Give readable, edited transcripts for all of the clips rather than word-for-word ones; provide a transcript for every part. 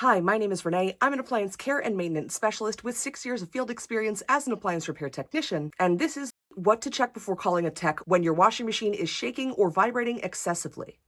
Hi, my name is Renee. I'm an appliance care and maintenance specialist with 6 years of field experience as an appliance repair technician, and this is what to check before calling a tech when your washing machine is shaking or vibrating excessively.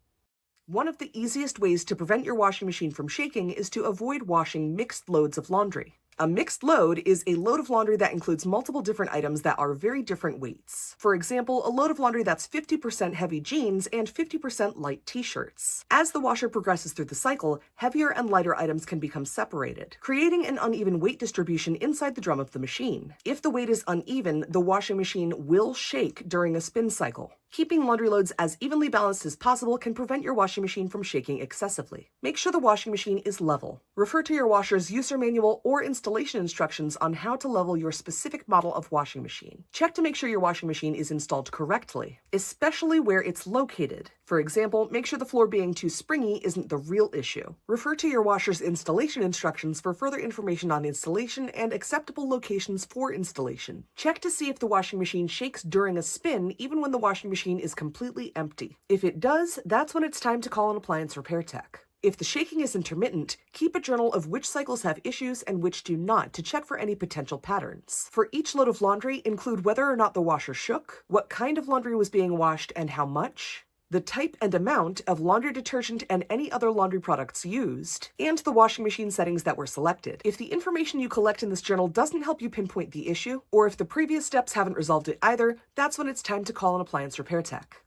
One of the easiest ways to prevent your washing machine from shaking is to avoid washing mixed loads of laundry. A mixed load is a load of laundry that includes multiple different items that are very different weights. For example, a load of laundry that's 50% heavy jeans and 50% light t-shirts. As the washer progresses through the cycle, heavier and lighter items can become separated, creating an uneven weight distribution inside the drum of the machine. If the weight is uneven, the washing machine will shake during a spin cycle. Keeping laundry loads as evenly balanced as possible can prevent your washing machine from shaking excessively. Make sure the washing machine is level. Refer to your washer's user manual or installation instructions on how to level your specific model of washing machine. Check to make sure your washing machine is installed correctly, especially where it's located. For example, make sure the floor being too springy isn't the real issue. Refer to your washer's installation instructions for further information on installation and acceptable locations for installation. Check to see if the washing machine shakes during a spin even when the washing machine is completely empty. If it does, that's when it's time to call an appliance repair tech. If the shaking is intermittent, keep a journal of which cycles have issues and which do not to check for any potential patterns. For each load of laundry, include whether or not the washer shook, what kind of laundry was being washed and how much, the type and amount of laundry detergent and any other laundry products used, and the washing machine settings that were selected. If the information you collect in this journal doesn't help you pinpoint the issue, or if the previous steps haven't resolved it either, that's when it's time to call an appliance repair tech.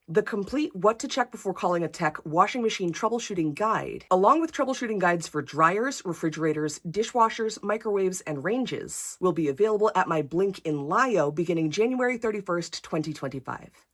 The complete What to Check Before Calling a Tech washing machine troubleshooting guide, along with troubleshooting guides for dryers, refrigerators, dishwashers, microwaves, and ranges, will be available at my Blink in Lio beginning January 31st, 2025.